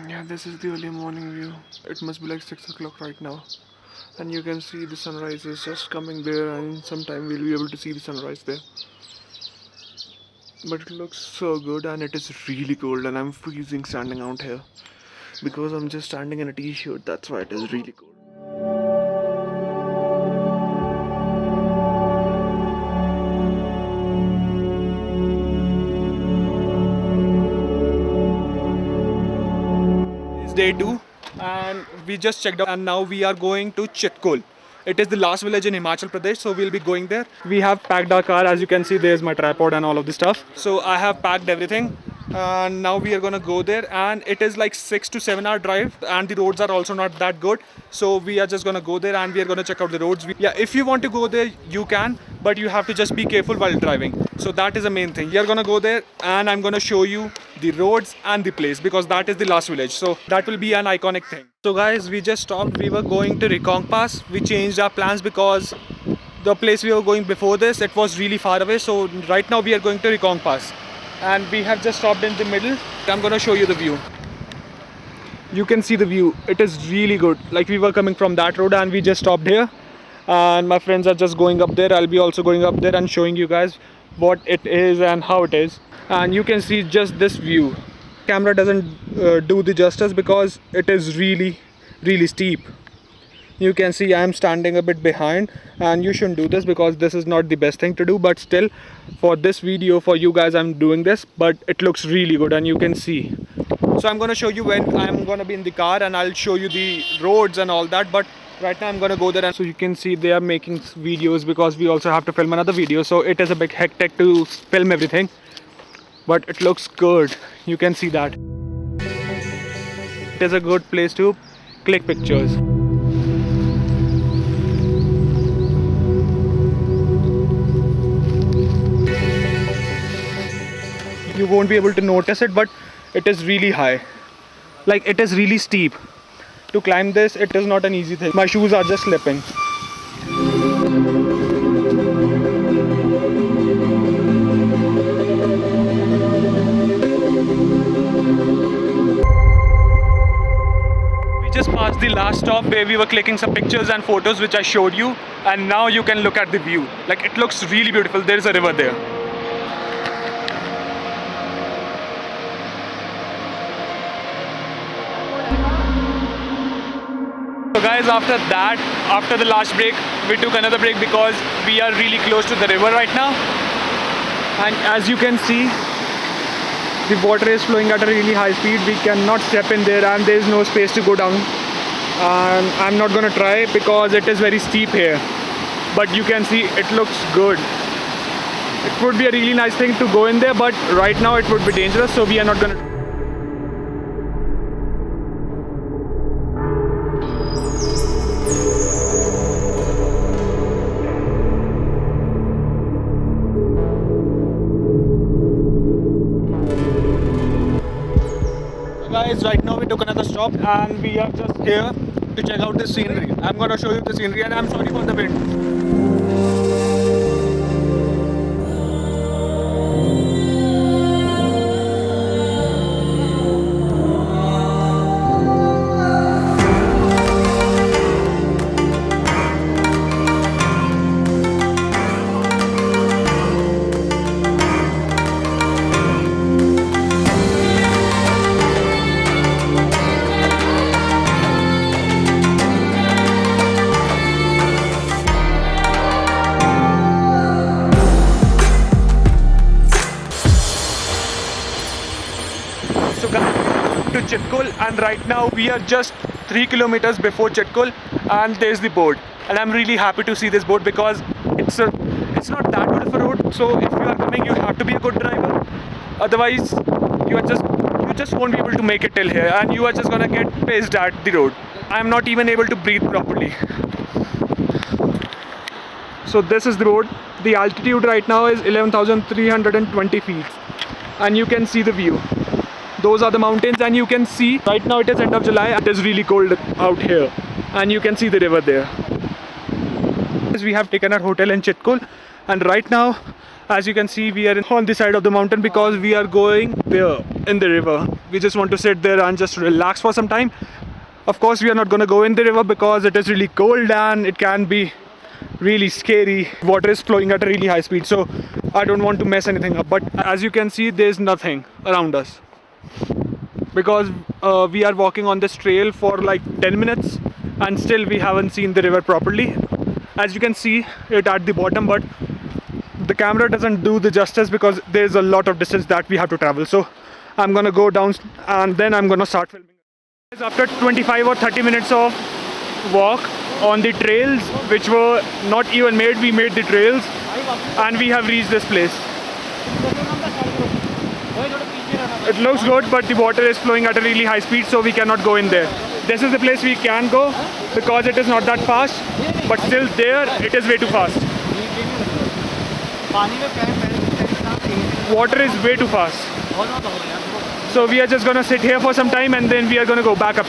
Yeah, this is the early morning view. It must be like 6 o'clock right now. And you can see the sunrise is just coming there, and sometime we'll be able to see the sunrise there. But it looks so good, and it is really cold, and I'm freezing standing out here. Because I'm just standing in a t-shirt, that's why it is really cold. It's day 2 and we just checked out, and now we are going to Chitkul. It is the last village in Himachal Pradesh, so we'll be going there. We have packed our car. As you can see, there's my tripod and all of the stuff. So I have packed everything, and now we are gonna go there. And it is like 6 to 7 hour drive, and the roads are also not that good. So we are just gonna go there, and we are gonna check out the roads. Yeah, if you want to go there, you can, but you have to just be careful while driving. So that is the main thing. We are gonna go there, and I'm gonna show you the roads and the place, because that is the last village. So that will be an iconic thing. So guys, we just stopped. We were going to Rekong Pass. We changed our plans because the place we were going before this, it was really far away. So right now we are going to Rekong Pass, and we have just stopped in the middle. I'm gonna show you the view. You can see the view. It is really good. Like, we were coming from that road and we just stopped here, and my friends are just going up there. I'll be also going up there and showing you guys what it is and how it is. And you can see just this view. Camera doesn't do the justice because it is really steep. You can see I'm standing a bit behind, and you shouldn't do this because this is not the best thing to do, but still, for this video, for you guys, I'm doing this. But it looks really good, and you can see. So I'm gonna show you when I'm gonna be in the car, and I'll show you the roads and all that. But right now I'm gonna go there, and so you can see they are making videos because we also have to film another video. So it is a big hectic to film everything, but it looks good. You can see that. It is a good place to click pictures. You won't be able to notice it, but it is really high. Like, it is really steep. To climb this, it is not an easy thing. My shoes are just slipping. We just passed the last stop where we were clicking some pictures and photos, which I showed you, and now you can look at the view. Like, it looks really beautiful. There is a river there. So guys, after the last break, we took another break because we are really close to the river right now. And as you can see, the water is flowing at a really high speed. We cannot step in there, and there is no space to go down. And I'm not gonna try because it is very steep here. But you can see it looks good. It would be a really nice thing to go in there, but right now it would be dangerous, so we are not gonna. Guys, right now we took another stop, and we are just here to check out the scenery. I'm gonna show you the scenery, and I'm sorry for the wind. So guys, to Chitkul, and right now we are just 3 kilometers before Chitkul, and there's the board. And I'm really happy to see this board because it's not that good of a road. So if you are coming, you have to be a good driver. Otherwise, you just won't be able to make it till here, and you are just gonna get pissed at the road. I'm not even able to breathe properly. So this is the road. The altitude right now is 11,320 feet, and you can see the view. Those are the mountains, and you can see right now it is end of July. It is really cold out here, and you can see the river there. We have taken our hotel in Chitkul, and right now, as you can see, we are on the side of the mountain because we are going there in the river. we just want to sit there and just relax for some time. Of course, we are not going to go in the river because it is really cold and it can be really scary. Water is flowing at a really high speed, so I don't want to mess anything up. But as you can see, there's nothing around us because we are walking on this trail for like 10 minutes and still we haven't seen the river properly. As you can see it at the bottom, but the camera doesn't do the justice because there's a lot of distance that we have to travel. So I'm gonna go down and then I'm gonna start filming. After 25 or 30 minutes of walk on the trails which were not even made, we made the trails and we have reached this place. It looks good, but the water is flowing at a really high speed, so we cannot go in there. This is the place we can go because it is not that fast, but still there it is way too fast. Water is way too fast. So we are just gonna sit here for some time and then we are gonna go back up.